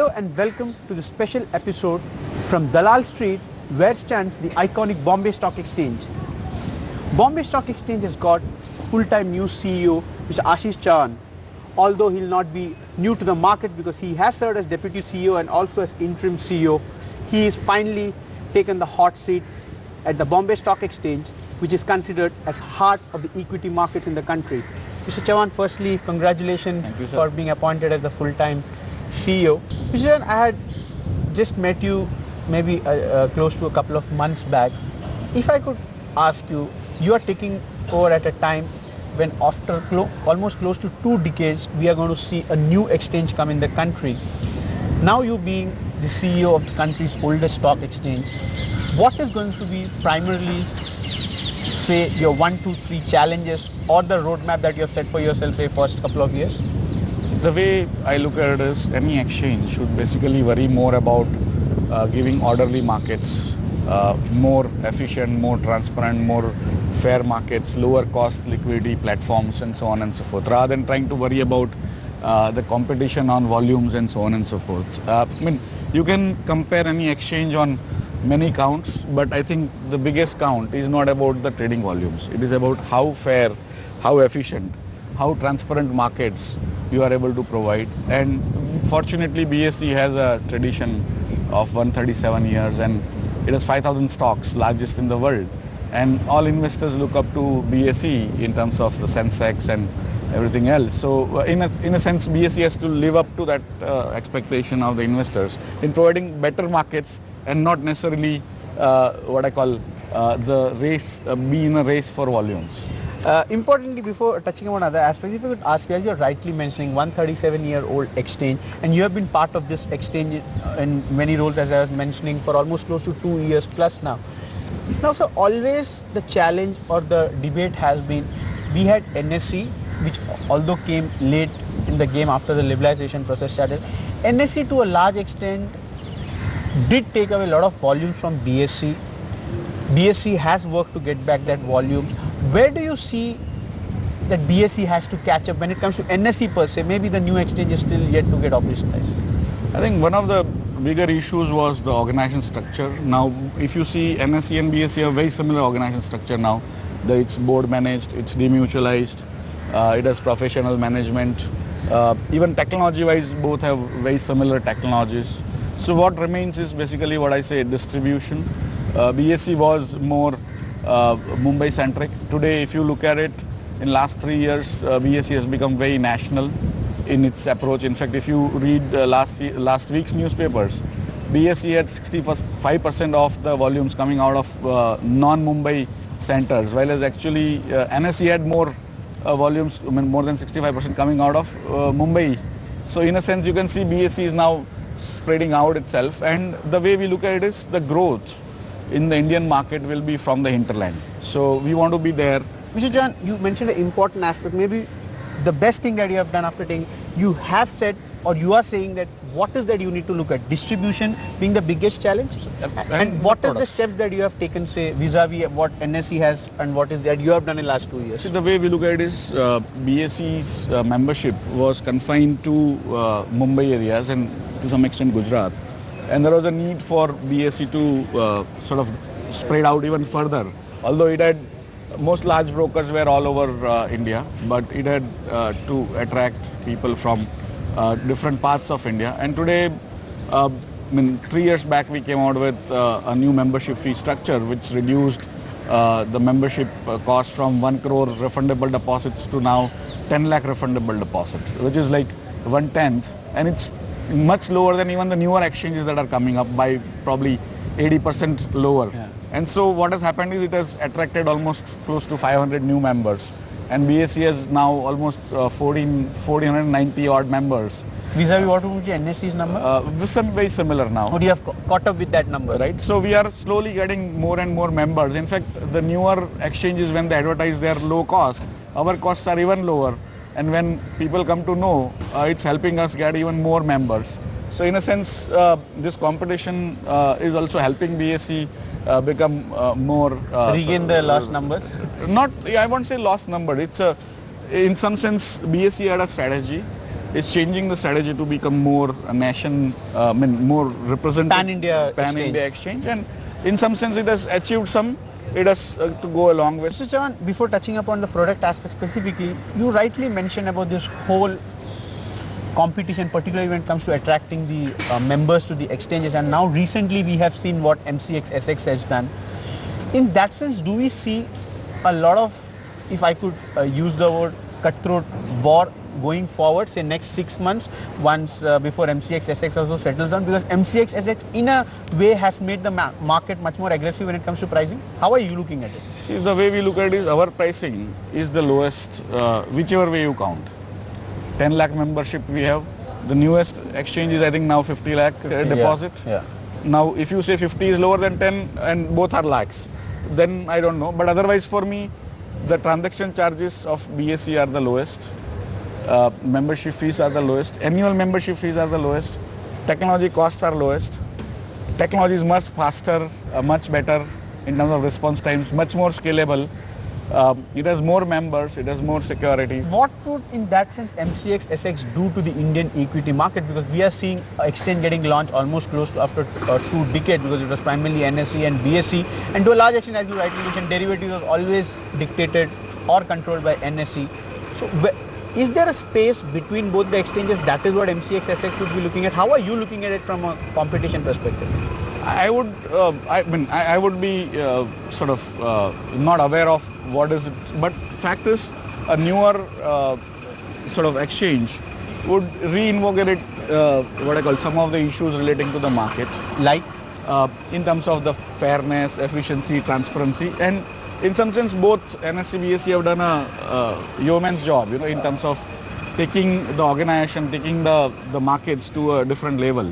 Hello and welcome to the special episode from Dalal Street, where stands the iconic Bombay Stock Exchange. Bombay Stock Exchange has got full-time new CEO, Mr. Chauhan. Although he'll not be new to the market because he has served as Deputy CEO and also as interim CEO, he is finally taken the hot seat at the Bombay Stock Exchange, which is considered as heart of the equity markets in the country. Mr. Chauhan, firstly, congratulations for being appointed as the full-time CEO. Mr. Chauhan, I had just met you maybe close to a couple of months back. If I could ask you, you are taking over at a time when after almost close to 2 decades, we are going to see a new exchange come in the country. Now you being the CEO of the country's oldest stock exchange, what is going to be primarily, say, your 1, 2, 3 challenges or the roadmap that you have set for yourself, say, first couple of years? The way I look at it is any exchange should basically worry more about giving orderly markets, more efficient, more transparent, more fair markets, lower cost liquidity platforms and so on and so forth, rather than trying to worry about the competition on volumes and so on and so forth. You can compare any exchange on many counts, but I think the biggest count is not about the trading volumes. It is about how fair, how efficient, how transparent markets you are able to provide. And fortunately, BSE has a tradition of 137 years and it has 5,000 stocks, largest in the world. And all investors look up to BSE in terms of the Sensex and everything else. So in a sense, BSE has to live up to that expectation of the investors in providing better markets and not necessarily what I call the race, be in a race for volumes. Importantly, before touching on other aspects, if I could ask you, as you're rightly mentioning, 137-year-old exchange, and you have been part of this exchange in many roles, as I was mentioning, for almost close to 2 years plus now. Now, so always the challenge or the debate has been, we had NSE, which although came late in the game after the liberalization process started, NSE to a large extent did take away a lot of volumes from BSE. BSE has worked to get back that volumes. Where do you see that BSE has to catch up when it comes to NSE per se? Maybe the new exchange is still yet to get operationalized. I think one of the bigger issues was the organization structure. Now, if you see NSE and BSE have very similar organization structure now. It's board managed, it's demutualized, it has professional management. Even technology-wise, both have very similar technologies. So what remains is basically what I say, distribution. BSE was more Mumbai-centric. Today, if you look at it, in last 3 years, BSE has become very national in its approach. In fact, if you read last week's newspapers, BSE had 65% of the volumes coming out of non-Mumbai centers, while as actually NSE had more volumes, more than 65% coming out of Mumbai. So in a sense, you can see BSE is now spreading out itself, and the way we look at it is the growth in the Indian market will be from the hinterland. So we want to be there. Mr. Chauhan, you mentioned an important aspect. Maybe the best thing that you have done after taking, you have said, or you are saying that what is that you need to look at? Distribution being the biggest challenge? And what is the steps that you have taken, say, vis-a-vis what NSE has and what is that you have done in the last 2 years? See, the way we look at it is BSE's membership was confined to Mumbai areas and to some extent Gujarat. And there was a need for BSE to sort of spread out even further. Although it had, most large brokers were all over India, but it had to attract people from different parts of India. And today, 3 years back, we came out with a new membership fee structure, which reduced the membership cost from 1 crore refundable deposits to now 10 lakh refundable deposits, which is like 1/10. And it's much lower than even the newer exchanges that are coming up by probably 80% lower. Yeah. And so what has happened is it has attracted almost close to 500 new members. And BSE has now almost 1,490 odd members. Vis-a-vis what would be NSE's number? Very similar now. Would you have caught up with that number? Right. So we are slowly getting more and more members. In fact, the newer exchanges, when they advertise their low cost, our costs are even lower. And when people come to know, it's helping us get even more members. So in a sense, this competition is also helping BSE become more... regain the lost numbers? Not, I won't say lost number. It's in some sense, BSE had a strategy is changing the strategy to become more a nation, more representative Pan-India exchange, and in some sense it has achieved some. It has to go a long way. Mr. Chauhan, before touching upon the product aspect specifically, you rightly mentioned about this whole competition, particularly when it comes to attracting the members to the exchanges, and now recently we have seen what MCX SX has done. In that sense, do we see a lot of, if I could use the word, cutthroat war going forward, say next 6 months, once before MCX SX also settles down, because MCX SX in a way has made the market much more aggressive when it comes to pricing? How are you looking at it? See, the way we look at it is our pricing is the lowest, whichever way you count. 10 lakh membership we have. The newest exchange is I think now 50 lakh deposit. Yeah. Now if you say 50 is lower than 10 and both are lakhs, then I don't know. But otherwise for me, the transaction charges of BSE are the lowest. Membership fees are the lowest. Annual membership fees are the lowest. Technology costs are lowest. Technology is much faster, much better in terms of response times, much more scalable. It has more members, it has more security. What would, in that sense, MCX SX do to the Indian equity market? Because we are seeing exchange getting launched almost close to after 2 decades, because it was primarily NSE and BSE, and to a large extent, as you rightly mentioned, derivatives was always dictated or controlled by NSE. So, is there a space between both the exchanges? That is what MCX SX should be looking at. How are you looking at it from a competition perspective? I would be sort of not aware of what is it, but fact is a newer sort of exchange would reinvigorate what I call some of the issues relating to the market, Like? in terms of the fairness, efficiency, transparency, and in some sense both NSE, BSE have done a yeoman's job, in terms of taking the organization, taking the markets to a different level.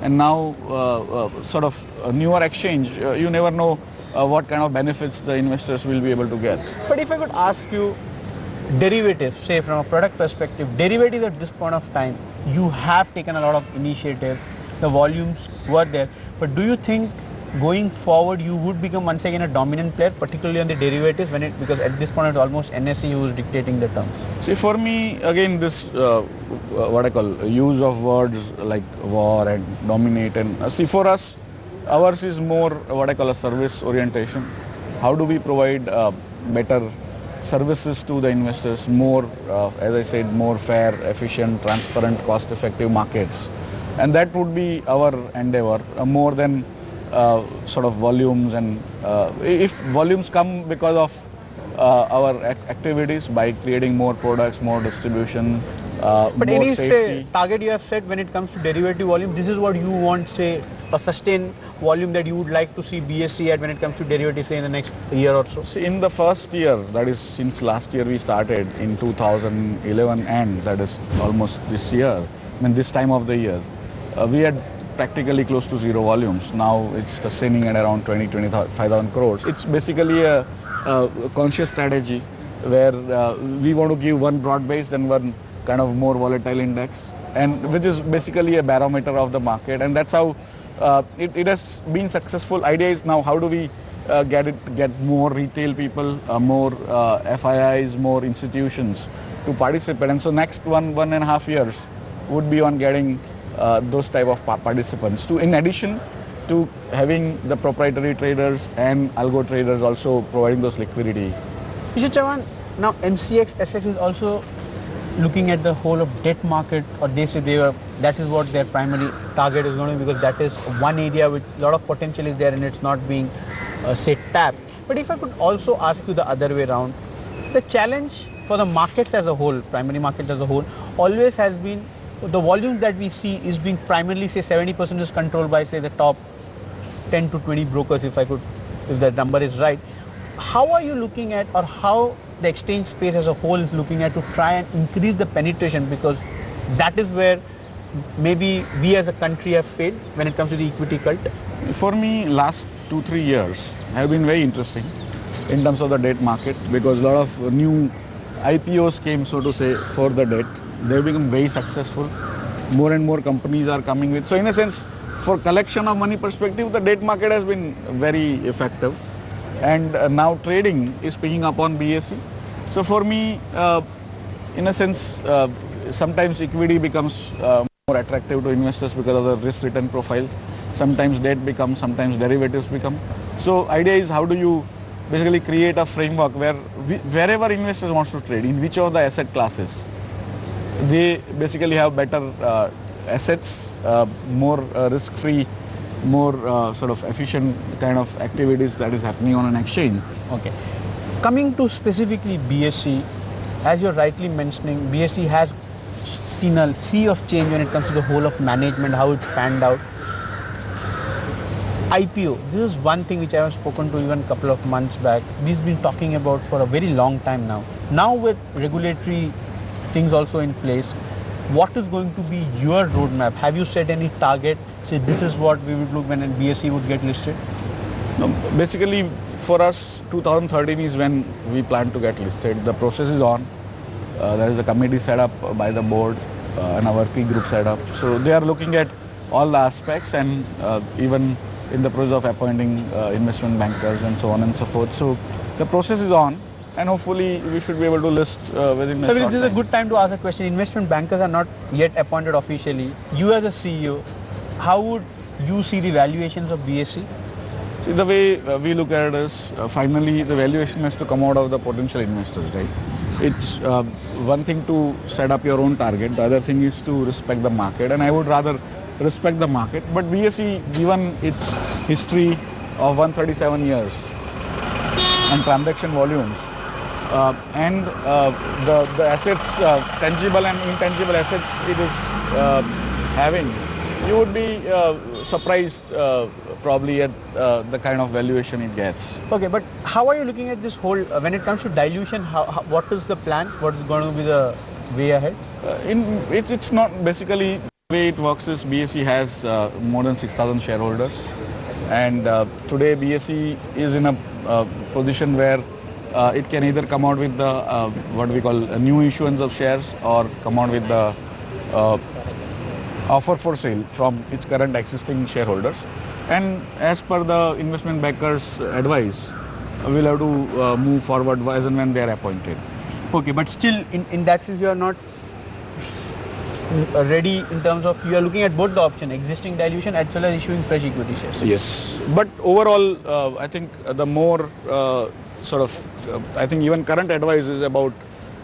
And now sort of a newer exchange, you never know what kind of benefits the investors will be able to get. But if I could ask you, derivatives, say from a product perspective, derivatives at this point of time, you have taken a lot of initiatives, the volumes were there, but do you think going forward you would become once again a dominant player, particularly on the derivatives, because at this point it's almost NSE who is dictating the terms? See, for me, again, this what I call use of words like war and dominate, and see, for us, ours is more what I call a service orientation. How do we provide better services to the investors, more, as I said, more fair, efficient, transparent, cost-effective markets, and that would be our endeavor more than sort of volumes. And if volumes come because of our activities by creating more products, more distribution, But more any safety. target you have set when it comes to derivative volume, this is what you want, say, a sustained volume that you would like to see BSE at when it comes to derivatives, say, in the next year or so? See, in the first year, that is since last year we started in 2011, and that is almost this year, this time of the year, we had practically close to zero volumes. Now it's sustaining at around 25,000 crores. It's basically a conscious strategy where we want to give one broad-based and one kind of more volatile index, and which is basically a barometer of the market, and that's how it has been successful. Idea is now how do we get more retail people, more FIIs, more institutions to participate, and so next 1.5 years would be on getting those type of participants, to in addition to having the proprietary traders and algo traders also providing those liquidity. Mr. Chauhan, now MCX SX is also looking at the whole of debt market, or they say that is what their primary target is going to be, because that is one area with a lot of potential is there and it's not being say tapped. But if I could also ask you the other way around, the challenge for the markets as a whole, primary markets as a whole, always has been the volume that we see is being primarily, say, 70% is controlled by, say, the top 10 to 20 brokers, if that number is right. How are you looking at, or how the exchange space as a whole is looking at to try and increase the penetration, because that is where maybe we as a country have failed when it comes to the equity cult? For me, last 2-3 years have been very interesting in terms of the debt market, because a lot of new IPOs came, so to say, for the debt. They've become very successful. More and more companies are coming with. So in a sense, for collection of money perspective, the debt market has been very effective. And now trading is picking up on BSE. So for me, in a sense, sometimes equity becomes more attractive to investors because of the risk return profile. Sometimes debt becomes, sometimes derivatives become. So idea is how do you basically create a framework where wherever investors want to trade, in which of the asset classes, they basically have better assets, more risk-free, more sort of efficient kind of activities that is happening on an exchange. Okay. Coming to specifically BSE, as you're rightly mentioning, BSE has seen a sea of change when it comes to the whole of management, how it's panned out. IPO, this is one thing which I have spoken to even a couple of months back. We've been talking about for a very long time now. Now with regulatory things also in place, what is going to be your roadmap? Have you set any target? Say this is what we would look when BSE would get listed? No, basically for us 2013 is when we plan to get listed. The process is on. There is a committee set up by the board and a working group set up. So they are looking at all the aspects and even in the process of appointing investment bankers and so on and so forth. So the process is on and hopefully we should be able to list within a short time. This is a good time to ask a question. Investment bankers are not yet appointed officially. You as the CEO, how would you see the valuations of BSE? See, the way we look at it is finally the valuation has to come out of the potential investors, right? It's one thing to set up your own target, the other thing is to respect the market, and I would rather respect the market. But BSE, given its history of 137 years and transaction volumes and the assets, tangible and intangible assets it is having, you would be surprised probably at the kind of valuation it gets. Okay, but how are you looking at this whole, when it comes to dilution, what is the plan? What is going to be the way ahead? It's not basically, the way it works is BSE has more than 6,000 shareholders, and today BSE is in a position where it can either come out with the what we call a new issuance of shares or come out with the offer for sale from its current existing shareholders. And as per the investment bankers' advice, we'll have to move forward as and when they are appointed. Okay, but still in that sense you are not ready in terms of, you are looking at both the option, existing dilution as well as issuing fresh equity shares. Yes, but overall I think the more I think even current advice is about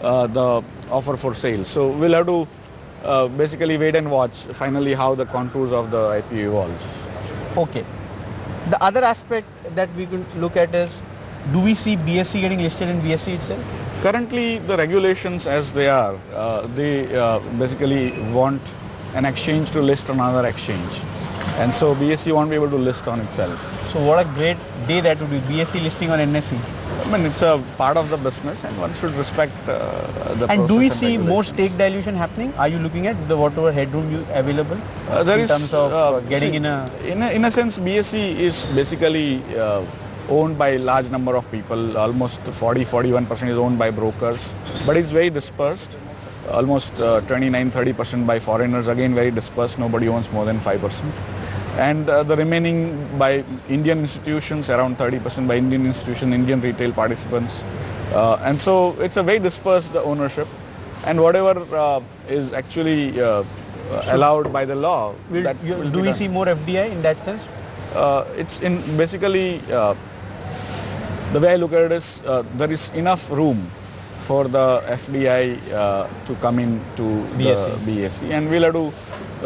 the offer for sale. So we'll have to basically wait and watch finally how the contours of the IPO evolves. Okay. The other aspect that we could look at is, do we see BSE getting listed in BSE itself? Currently, the regulations as they are, they basically want an exchange to list on another exchange. And so BSE won't be able to list on itself. So what a great day that would be, BSE listing on NSE. I mean, it's a part of the business and one should respect the process. And do we see more stake dilution happening? Are you looking at the whatever headroom available there in terms of getting in a sense, BSE is basically owned by a large number of people. Almost 41% is owned by brokers, but it's very dispersed. Almost 29-30% by foreigners, again very dispersed. Nobody owns more than 5%. And the remaining by Indian institutions, around 30% by Indian institutions, Indian retail participants. And so it's a very dispersed ownership. And whatever is actually allowed by the law. Do we see more FDI in that sense? It's in basically, the way I look at it is there is enough room for the FDI to come into BSE. the BSE, and we'll have to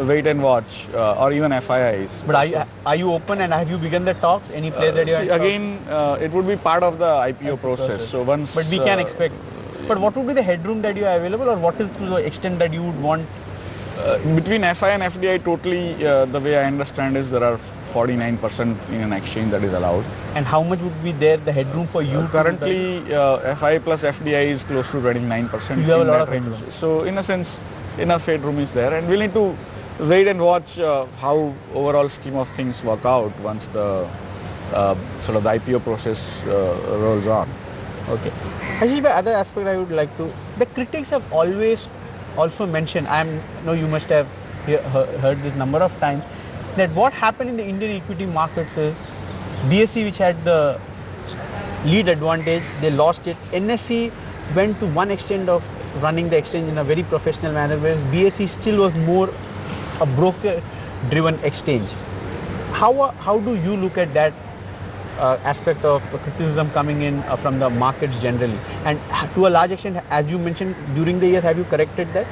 wait and watch, or even FIIs. But are you open and have you begun the talks? Any place that you are again, it would be part of the IPO process. So once. But we can expect. But what would be the headroom that you are available, or what is to the extent that you would want? Between FI and FDI, totally, the way I understand is there are 49% in an exchange that is allowed. And how much would be there, the headroom for you? Currently, FI plus FDI is close to 29%. You have a lot of headroom. So in a sense, enough headroom is there, and we'll need to wait and watch how overall scheme of things work out once the sort of the IPO process rolls on. Okay. Ashish, other aspect I would like to, the critics have always also mentioned, you must have heard this number of times, that what happened in the Indian equity markets is BSE, which had the lead advantage, they lost it. NSE went to one extent of running the exchange in a very professional manner, whereas BSE still was more a broker-driven exchange. How do you look at that aspect of criticism coming in from the markets generally? And to a large extent, as you mentioned, during the year, have you corrected that?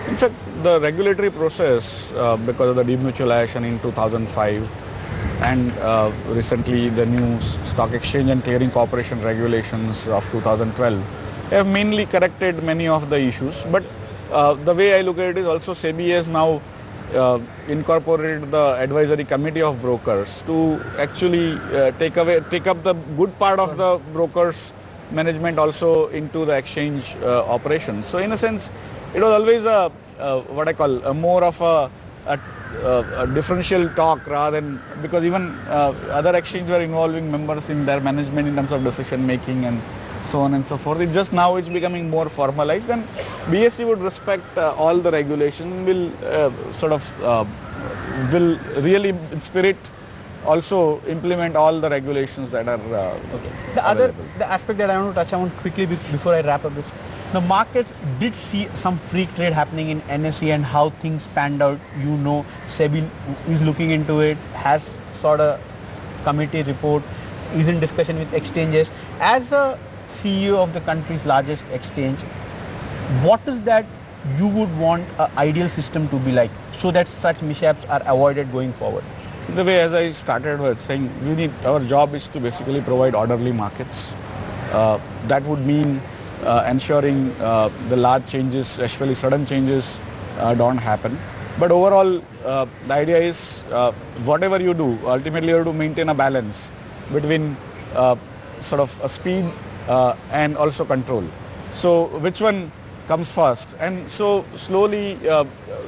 In fact, the regulatory process, because of the demutualization in 2005 and recently the new Stock Exchange and Clearing Corporation regulations of 2012, have mainly corrected many of the issues. But the way I look at it is also SEBI has now incorporated the advisory committee of brokers to actually take up the good part of the brokers management also into the exchange operations. So in a sense, it was always what I call more of a differential talk rather than, because even other exchanges were involving members in their management in terms of decision making and so on and so forth. It just now it's becoming more formalized, and BSE would respect all the regulation, will will really in spirit also implement all the regulations that are okay. The aspect that I want to touch on quickly before I wrap up this, the markets did see some free trade happening in NSE and how things panned out. You know, SEBI is looking into it, has sort of committee report, is in discussion with exchanges. As a CEO of the country's largest exchange, what is that you would want an ideal system to be like so that such mishaps are avoided going forward? The way, as I started with saying, our job is to basically provide orderly markets. That would mean ensuring the large changes, especially sudden changes, don't happen. But overall, the idea is whatever you do, ultimately you have to maintain a balance between sort of a speed and also control. So which one comes first? And so slowly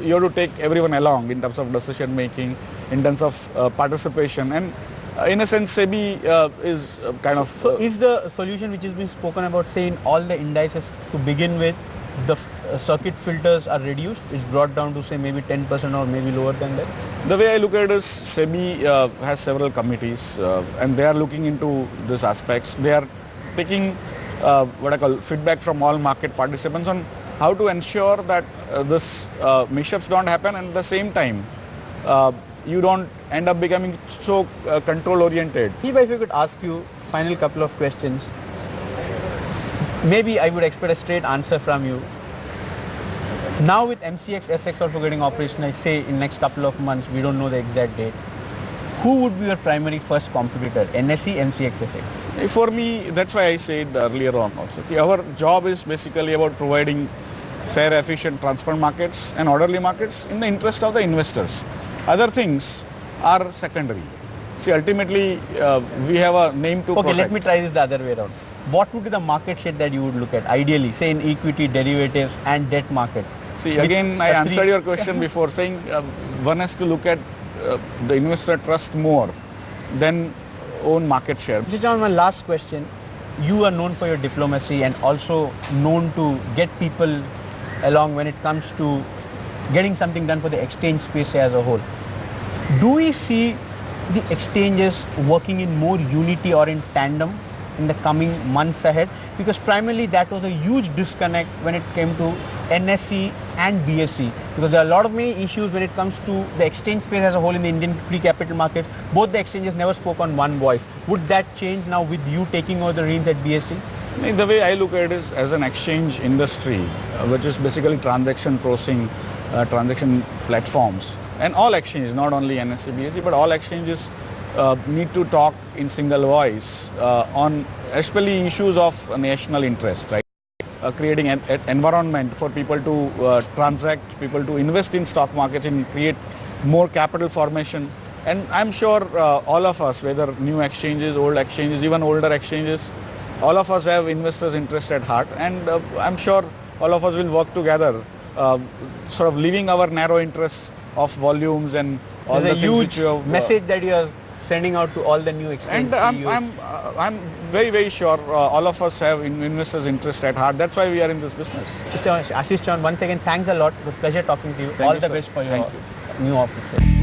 you have to take everyone along in terms of decision making, in terms of participation, and in a sense SEBI is kind of... So is the solution which has been spoken about, say in all the indices to begin with, the circuit filters are reduced, it's brought down to say maybe 10% or maybe lower than that? The way I look at it is SEBI has several committees and they are looking into these aspects. They are taking what I call feedback from all market participants on how to ensure that this mishaps don't happen, and at the same time you don't end up becoming so control oriented. If I could ask you final couple of questions, maybe I would expect a straight answer from you. Now with MCX, SX also getting operationalized, say in next couple of months, we don't know the exact date, who would be your primary first competitor, NSE, MCX, SX? For me, that's why I said earlier on also, our job is basically about providing fair, efficient, transparent markets and orderly markets in the interest of the investors. Other things are secondary. See, ultimately, we have a name to protect. Okay, let me try this the other way around. What would be the market share that you would look at, ideally, say in equity, derivatives and debt market? See, again, I answered your question before saying one has to look at the investor trust more than own market share. Chauhan, my last question. You are known for your diplomacy and also known to get people along when it comes to getting something done for the exchange space as a whole. Do we see the exchanges working in more unity or in tandem in the coming months ahead? Because primarily that was a huge disconnect when it came to NSE and BSE, because there are a lot of many issues when it comes to the exchange space as a whole in the Indian pre-capital markets. Both the exchanges never spoke on one voice. Would that change now with you taking over the reins at BSE? The way I look at it is as an exchange industry, which is basically transaction processing, transaction platforms, and all exchanges, not only NSE, BSE, but all exchanges need to talk in single voice on especially issues of national interest, right? Creating an environment for people to transact, people to invest in stock markets and create more capital formation. And I'm sure all of us, whether new exchanges, old exchanges, even older exchanges, all of us have investors' interest at heart, and I'm sure all of us will work together, sort of leaving our narrow interests of volumes and all the things which you have, message that you are sending out to all the new exchanges. And I'm very, very sure all of us have investors' interest at heart. That's why we are in this business. Mr. Ashish Chauhan, once again, thanks a lot. It was a pleasure talking to you. All the best for your new office.